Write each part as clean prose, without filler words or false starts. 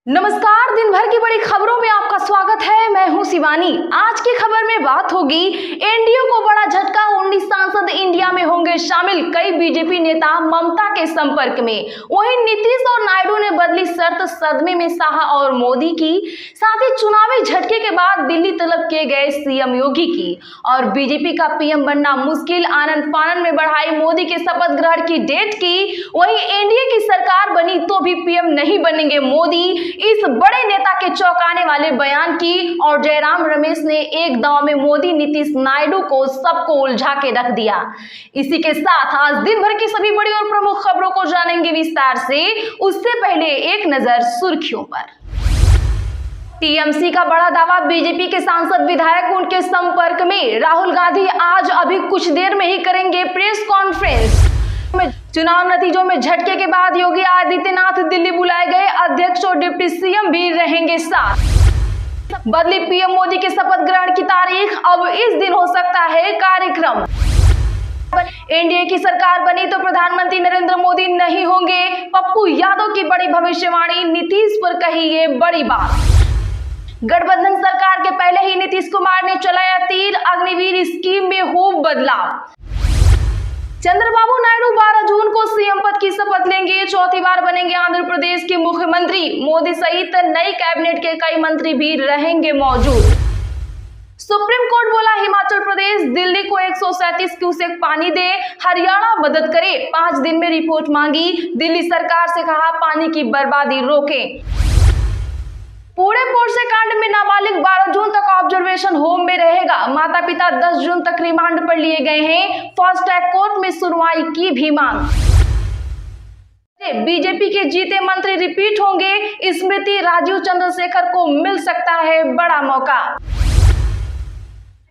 नमस्कार, दिन भर की बड़ी खबरों में आपका स्वागत है। मैं हूं शिवानी। आज की खबर में बात होगी एनडीए को बड़ा झटका, 19 सांसद इंडिया में होंगे शामिल। कई बीजेपी नेता ममता के संपर्क में। वहीं नीतीश और नायडू ने बदली शर्त, सदमे में शाह और मोदी की। साथ ही चुनावी झटके के बाद दिल्ली तलब किए गए सीएम योगी की और बीजेपी का पीएम बनना मुश्किल। आनन फानन में बढ़ाई मोदी के शपथ ग्रहण की डेट की। वहीं एनडीए की सरकार बनी तो भी पीएम नहीं बनेंगे मोदी। इस बड़े नेता के चौंकाने वाले बयान की और जयराम रमेश ने एक दांव में मोदी, नीतीश, नायडू को सबको उलझा के रख दिया। इसी के साथ आज दिन भर की सभी बड़ी और प्रमुख खबरों को जानेंगे विस्तार से। उससे पहले एक नजर सुर्खियों पर। टीएमसी का बड़ा दावा, बीजेपी के सांसद विधायक उनके संपर्क में। राहुल गांधी आज अभी कुछ देर में ही करेंगे प्रेस कॉन्फ्रेंस। चुनाव नतीजों में झटके के बाद योगी आदित्यनाथ दिल्ली बुलाए गए। अध्यक्ष और डिप्टी सीएम भी रहेंगे साथ। बदली पीएम मोदी के शपथ ग्रहण की तारीख, अब इस दिन हो सकता है कार्यक्रम। एनडीए की सरकार बनी तो प्रधानमंत्री नरेंद्र मोदी नहीं होंगे। पप्पू यादव की बड़ी भविष्यवाणी, नीतीश पर कही ये बड़ी बात। गठबंधन सरकार के पहले ही नीतीश कुमार ने चलाया तीर, अग्निवीर स्कीम में खूब बदलाव। चंद्रबाबू नायडू 12 जून को सीएम पद की शपथ लेंगे। चौथी बार बनेंगे आंध्र प्रदेश के मुख्यमंत्री। मोदी सहित नई कैबिनेट के कई मंत्री भी रहेंगे मौजूद। सुप्रीम कोर्ट बोला, हिमाचल प्रदेश दिल्ली को 137 क्यूसेक पानी दे, हरियाणा मदद करे। 5 दिन में रिपोर्ट मांगी। दिल्ली सरकार से कहा पानी की बर्बादी रोकें। पुणे पोर्से कांड में नाबालिग 12 जून तक ऑब्जर्वेशन होम में रहेगा। माता पिता 10 जून तक रिमांड पर लिए गए हैं। फास्ट ट्रैक कोर्ट में सुनवाई की भी मांग। बीजेपी के जीते मंत्री रिपीट होंगे। स्मृति राजीव चंद्रशेखर को मिल सकता है बड़ा मौका।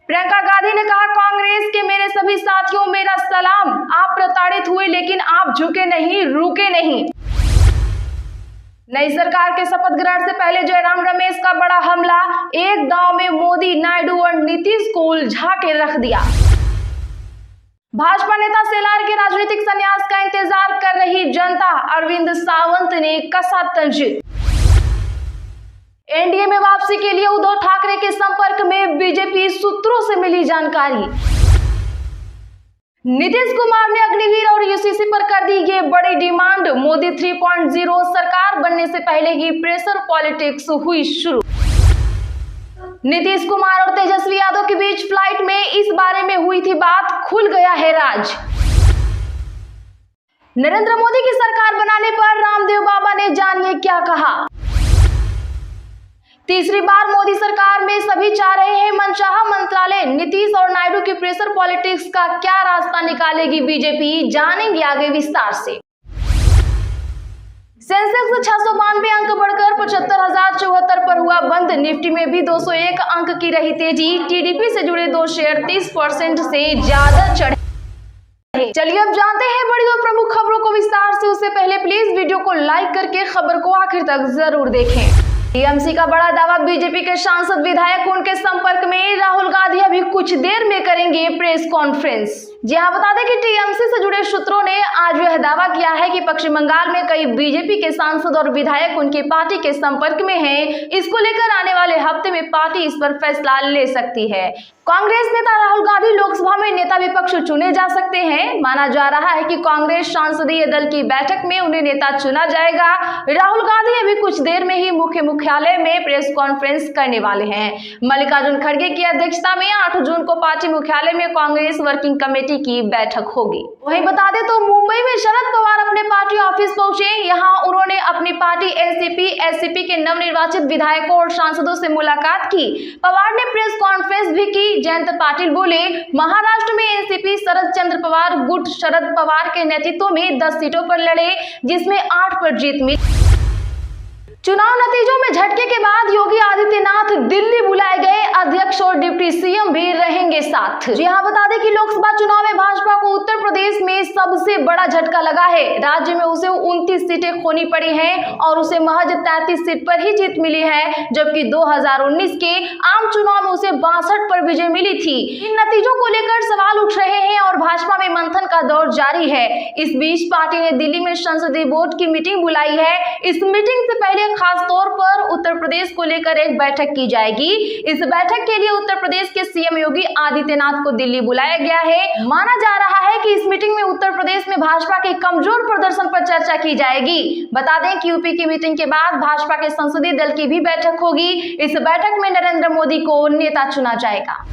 प्रियंका गांधी ने कहा, कांग्रेस के मेरे सभी साथियों मेरा सलाम। आप प्रताड़ित हुए लेकिन आप झुके नहीं, रुके नहीं। नई सरकार के शपथ ग्रहण से पहले जयराम रमेश का बड़ा हमला। एक दांव में मोदी, नायडू और नीतीश को उलझा के रख दिया। भाजपा नेता सेलार के राजनीतिक संन्यास का इंतजार कर रही जनता। अरविंद सावंत ने कसा तंज। एनडीए में वापसी के लिए उद्धव ठाकरे के संपर्क में बीजेपी सूत्रों से मिली जानकारी। नीतीश कुमार ने अग्निवीर और यूसीसी पर कर दी ये बड़ी डिमांड। मोदी 3.0 सरकार बनने से पहले ही प्रेशर पॉलिटिक्स हुई शुरू। नीतीश कुमार और तेजस्वी यादव के बीच फ्लाइट में इस बारे में हुई थी बात, खुल गया है राज। नरेंद्र मोदी की सरकार बनाने पर रामदेव बाबा ने जानिए क्या कहा। तीसरी बार मोदी सरकार में सभी चाह रहे हैं मनचाहा मंत्रालय। नीतीश और नायडू की प्रेशर पॉलिटिक्स का क्या रास्ता निकालेगी बीजेपी, जानेंगे आगे विस्तार से। सेंसेक्स 692 अंक बढ़कर 75,074 पर हुआ बंद। निफ्टी में भी 201 अंक की रही तेजी। टीडीपी से जुड़े 2 शेयर 30% से ज्यादा चढ़े। चलिए अब जानते हैं बड़ी और प्रमुख खबरों को विस्तार से। उससे पहले प्लीज वीडियो को लाइक करके खबर को आखिर तक जरूर देखें। टीएमसी का बड़ा दावा, बीजेपी के सांसद विधायक उनके संपर्क में। राहुल गांधी अभी कुछ देर में करेंगे प्रेस कॉन्फ्रेंस। जी हाँ, बता दें कि टीएमसी से जुड़े सूत्रों ने आज यह दावा किया है कि पश्चिम बंगाल में कई बीजेपी के सांसद और विधायक उनकी पार्टी के संपर्क में हैं। इसको लेकर आने वाले हफ्ते में पार्टी इस पर फैसला ले सकती है। कांग्रेस नेता राहुल गांधी लोकसभा में नेता विपक्ष चुने जा सकते हैं। माना जा रहा है कि कांग्रेस संसदीय दल की बैठक में उन्हें नेता चुना जाएगा। राहुल गांधी अभी कुछ देर में ही मुख्यालय में प्रेस कॉन्फ्रेंस करने वाले हैं। मल्लिकार्जुन खड़गे की अध्यक्षता में 8 जून को पार्टी मुख्यालय में कांग्रेस वर्किंग कमेटी की बैठक होगी। वहीं बता दें तो मुंबई में शरद पवार अपने पार्टी ऑफिस पहुंचे। यहां उन्होंने अपनी पार्टी एनसीपी के नवनिर्वाचित विधायकों और सांसदों से मुलाकात की। पवार ने प्रेस कॉन्फ्रेंस भी की। जयंत पाटिल बोले, महाराष्ट्र में एनसीपी शरद चंद्र पवार गुट शरद पवार के नेतृत्व में 10 सीटों पर लड़े, जिसमें 8 पर जीत मिली। चुनाव नतीजों में झटके के बाद योगी आदित्यनाथ दिल्ली बुलाए गए। अध्यक्ष और डिप्टी सीएम भी रहेंगे साथ। जी हां, बता दें कि लोकसभा चुनाव में भाजपा को उत्तर प्रदेश में सबसे बड़ा झटका लगा है। राज्य में उसे 29 सीटें खोनी पड़ी हैं और उसे महज 33 सीट पर ही जीत मिली है, जबकि 2019 के आम चुनाव में उसे 62 पर विजय मिली थी। इन नतीजों को लेकर सवाल उठ रहे हैं और भाजपा में मंथन का दौर जारी है। इस बीच पार्टी ने दिल्ली में संसदीय बोर्ड की मीटिंग बुलाई है। इस मीटिंग से पहले खास तौर पर प्रदेश को लेकर एक बैठक की जाएगी। इस बैठक के लिए उत्तर प्रदेश के सीएम योगी आदित्यनाथ को दिल्ली बुलाया गया है। माना जा रहा है कि इस मीटिंग में उत्तर प्रदेश में भाजपा के कमजोर प्रदर्शन पर चर्चा की जाएगी। बता दें कि यूपी की मीटिंग के बाद भाजपा के संसदीय दल की भी बैठक होगी। इस बैठक में नरेंद्र मोदी को नेता चुना जाएगा।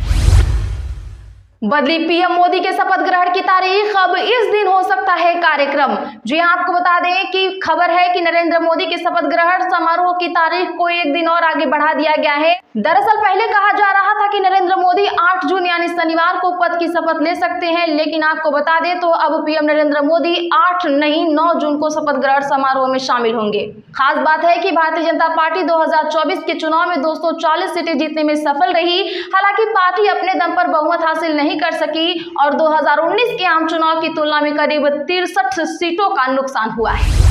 बदली पीएम मोदी के शपथ ग्रहण की तारीख, अब इस दिन हो सकता है कार्यक्रम। जी हां, आपको बता दें कि खबर है कि नरेंद्र मोदी के शपथ ग्रहण समारोह की तारीख को एक दिन और आगे बढ़ा दिया गया है। दरअसल पहले कहा जा रहा था कि नरेंद्र मोदी 8 जून यानी शनिवार को पद की शपथ ले सकते हैं, लेकिन आपको बता दें तो अब पीएम नरेंद्र मोदी 8 नहीं 9 जून को शपथ ग्रहण समारोह में शामिल होंगे। खास बात है कि भारतीय जनता पार्टी 2024 के चुनाव में 240 सीटें जीतने में सफल रही। हालांकि पार्टी अपने दम पर बहुमत हासिल नहीं कर सकी और 2019 के आम चुनाव की तुलना में करीब 63 सीटों का नुकसान हुआ है।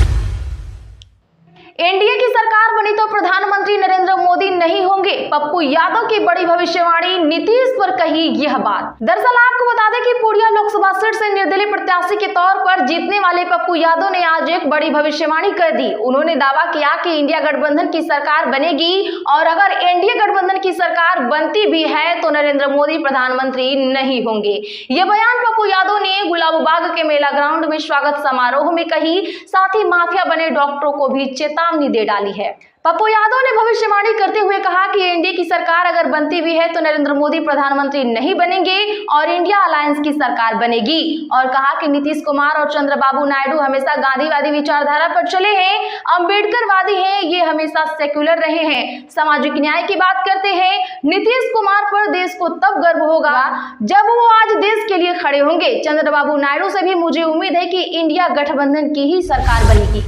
एनडीए की सरकार बनी तो प्रधानमंत्री नरेंद्र मोदी नहीं होंगे, पप्पू यादव की बड़ी भविष्यवाणी, नीतीश पर कही यह बात। दरअसल आपको बता दें कि पूर्णिया लोकसभा सीट से निर्दलीय प्रत्याशी के तौर पर जीतने वाले पप्पू यादव ने आज एक बड़ी भविष्यवाणी कर दी। उन्होंने दावा किया कि इंडिया गठबंधन की सरकार बनेगी और अगर एनडीए गठबंधन की सरकार बनती भी है तो नरेंद्र मोदी प्रधानमंत्री नहीं होंगे। यह बयान पप्पू यादव ने गुलाबबाग के मेला ग्राउंड में स्वागत समारोह में कही। साथ ही माफिया बने डॉक्टरों को भी चेतावनी दे डाली है। पप्पू यादव ने भविष्यवाणी करते हुए कहा कि एनडीए की सरकार अगर बनती भी है तो नरेंद्र मोदी प्रधानमंत्री नहीं बनेंगे और इंडिया अलायंस की सरकार बनेगी, और कहा कि नीतीश कुमार और चंद्रबाबू नायडू हमेशा गांधीवादी विचारधारा पर चले हैं, अंबेडकरवादी हैं, ये हमेशा सेक्युलर रहे हैं, सामाजिक न्याय की बात करते हैं। नीतीश कुमार पर देश को तब गर्व होगा जब वो आज देश के लिए खड़े होंगे। चंद्रबाबू नायडू से भी मुझे उम्मीद है कि इंडिया गठबंधन की ही सरकार बनेगी।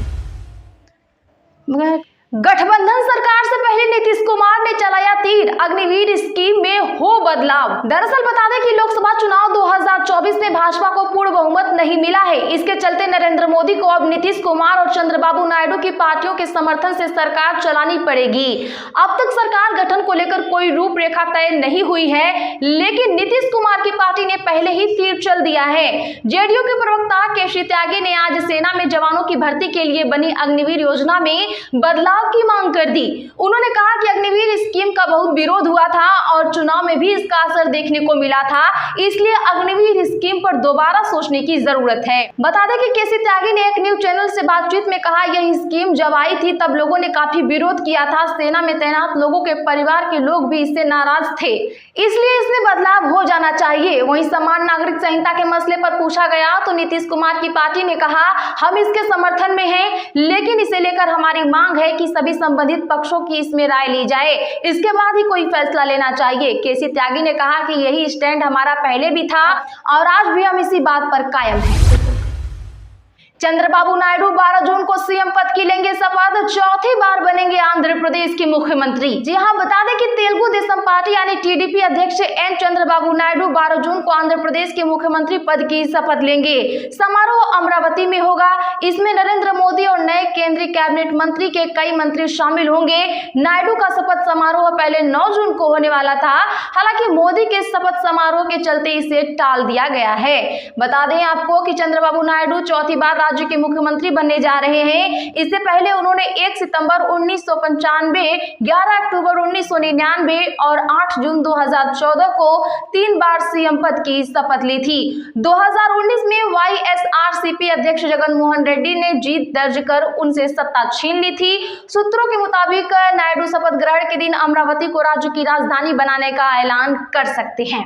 गठबंधन सरकार से पहले नीतीश कुमार ने चलाया तीर, अग्निवीर स्कीम में हो बदलाव। दरअसल बता दें कि लोकसभा चुनाव 2024 में भाजपा को पूर्ण बहुमत नहीं मिला है। इसके चलते नरेंद्र मोदी को अब नीतीश कुमार और चंद्रबाबू नायडू की पार्टियों के समर्थन से सरकार चलानी पड़ेगी। अब तक सरकार गठन को लेकर कोई रूपरेखा तय नहीं हुई है, लेकिन नीतीश कुमार की पार्टी ने पहले ही तीर चल दिया है। जेडीयू के प्रवक्ता केसी त्यागी ने आज सेना में जवानों की भर्ती के लिए बनी अग्निवीर योजना में बदलाव की मांग कर दी। उन्होंने कहा कि अग्निवीर स्कीम का बहुत विरोध हुआ था और चुनाव में भी इसका असर देखने को मिला था, इसलिए अग्निवीर स्कीम पर दोबारा सोचने की जरूरत है। बता दें कि केसी त्यागी ने एक न्यूज चैनल से बातचीत में कहा, यह स्कीम जब आई थी तब लोगों ने काफी विरोध किया था। सेना में तैनात लोगों के परिवार के लोग भी इससे नाराज थे, इसलिए इसमें बदलाव हो जाना चाहिए। वहीं समान नागरिक संहिता के मसले पर पूछा गया तो नीतीश कुमार की पार्टी ने कहा, हम इसके समर्थन में हैं, लेकिन इसे लेकर हमारी मांग है कि सभी संबंधित पक्षों की इसमें राय ली जाए, इसके बाद ही कोई फैसला लेना चाहिए। केसी त्यागी ने कहा कि यही स्टैंड हमारा पहले भी था और आज भी हम इसी बात पर कायम हैं। चंद्रबाबू नायडू 12 जून को सीएम पद की लेंगे शपथ, चौथी बार बनेंगे आंध्र प्रदेश के मुख्यमंत्री। जी हां, बता दें कि तेलुगु देशम पार्टी यानी टीडीपी अध्यक्ष एन चंद्रबाबू नायडू 12 जून को आंध्र प्रदेश के मुख्यमंत्री पद की शपथ लेंगे। समारोह अमरावती में होगा। इसमें नरेंद्र मोदी और नए केंद्रीय कैबिनेट मंत्री के कई मंत्री शामिल होंगे। नायडू का शपथ समारोह पहले 9 जून को होने वाला था, हालांकि मोदी के शपथ समारोह के चलते इसे टाल दिया गया है। बता दें आपको कि चंद्रबाबू नायडू चौथी बार राज्य के मुख्यमंत्री बनने जा रहे हैं। इससे पहले उन्होंने 1 सितंबर 1995, 11 अक्टूबर 1999 और 8 जून 2014 को 3 बार सीएम पद की शपथ ली थी। 2019 में वाईएसआरसीपी अध्यक्ष जगनमोहन रेड्डी ने जीत दर्ज कर उनसे सत्ता छीन ली थी। सूत्रों के मुताबिक नायडू शपथ ग्रहण के दिन अमरावती को राज्य की राजधानी बनाने का ऐलान कर सकते हैं।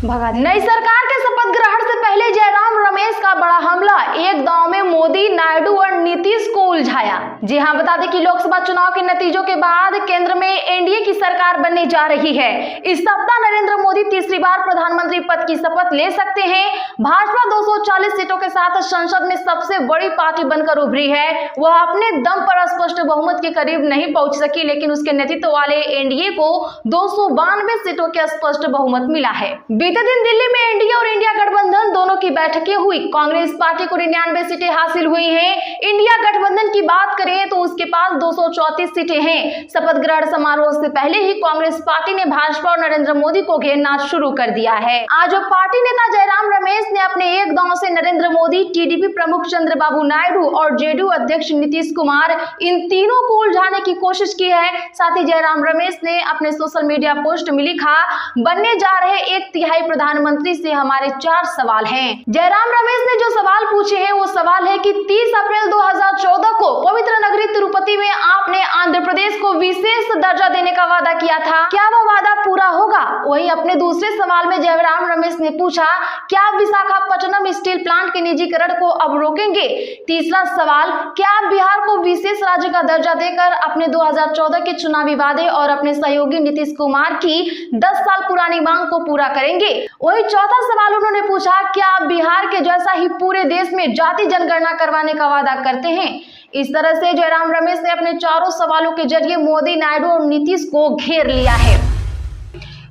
नई सरकार के शपथ ग्रहण से पहले जयराम रमेश का बड़ा हमला, एक दांव में मोदी, नायडू और नीतीश को उलझाया। जी हां, बता दें कि लोकसभा चुनाव के नतीजों के बाद केंद्र में एनडीए की सरकार बनने जा रही है। इस सप्ताह नरेंद्र मोदी तीसरी बार प्रधानमंत्री पद की शपथ ले सकते हैं। भाजपा 240 सीटों के साथ संसद में सबसे बड़ी पार्टी बनकर उभरी है। वह अपने दम पर स्पष्ट बहुमत के करीब नहीं पहुंच सकी, लेकिन उसके नेतृत्व वाले एनडीए को 292 सीटों के स्पष्ट बहुमत मिला है। बीते दिन दिल्ली में एनडीए और इंडिया गठबंधन दोनों की बैठकें हुई। कांग्रेस पार्टी को 99 सीटें हासिल हुई हैं। इंडिया गठबंधन की बात करें तो उसके पास 234 सीटें हैं। शपथ ग्रहण समारोह से पहले ही कांग्रेस पार्टी ने भाजपा और नरेंद्र मोदी को घेरना शुरू कर दिया है। आज पार्टी नेता जयराम रमेश ने अपने एक गांव से नरेंद्र मोदी, टीडीपी प्रमुख चंद्रबाबू नायडू और जेडीयू अध्यक्ष नीतीश कुमार, इन तीनों को उलझाने की कोशिश की है। साथ ही जयराम रमेश ने अपने सोशल मीडिया पोस्ट में लिखा, बनने जा रहे 1/3 प्रधानमंत्री से हमारे 4 सवाल हैं। जयराम रमेश ने जो सवाल पूछे हैं वो सवाल है कि 30 अप्रैल 2014 को पवित्र नगरी तिरुपति में आपने आंध्र प्रदेश को विशेष दर्जा देने का वादा किया था, क्या वह वादा पूरा होगा? वहीं अपने दूसरे सवाल में जयराम रमेश ने पूछा, क्या आप विशाखापट्टनम स्टील प्लांट के निजीकरण को अब रोकेंगे? तीसरा सवाल, क्या आप बिहार को विशेष राज्य का दर्जा देकर अपने 2014 के चुनावी वादे और अपने सहयोगी नीतीश कुमार की 10 साल पुरानी मांग को पूरा करेंगे? वही चौथा सवाल उन्होंने पूछा, क्या आप बिहार के जैसा ही पूरे देश में जाति जनगणना करवाने का वादा करते हैं? इस तरह से जयराम रमेश ने अपने चारों सवालों के जरिए मोदी, नायडू और नीतीश को घेर लिया है।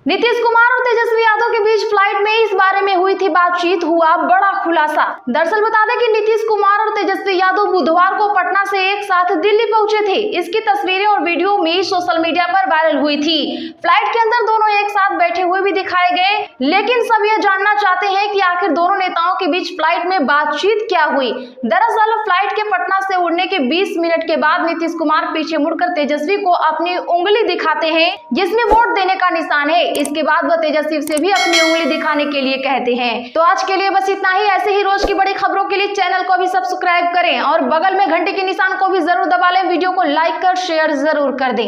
नीतीश कुमार और तेजस्वी यादव के बीच फ्लाइट में इस बारे में हुई थी बातचीत, हुआ बड़ा खुलासा। दरअसल बता दें कि नीतीश कुमार और तेजस्वी यादव बुधवार को पटना से एक साथ दिल्ली पहुंचे थे। इसकी तस्वीरें और वीडियो में सोशल मीडिया पर वायरल हुई थी। फ्लाइट के अंदर दोनों एक साथ बैठे हुए भी दिखाए गए, लेकिन सब यह जानना चाहते हैं कि आखिर दोनों नेताओं के बीच फ्लाइट में बातचीत क्या हुई। दरअसल फ्लाइट के पटना से उड़ने के 20 मिनट के बाद नीतीश कुमार पीछे मुड़कर तेजस्वी को अपनी उंगली दिखाते हैं, जिसमें वोट देने का निशान है। इसके बाद वह तेजस्वी से भी अपनी उंगली दिखाने के लिए कहते हैं। तो आज के लिए बस इतना ही। ऐसे ही रोज की बड़ी खबरों के लिए चैनल को भी सब्सक्राइब करें और बगल में घंटे के निशान को भी जरूर दबा लें। वीडियो को लाइक कर शेयर जरूर कर दें।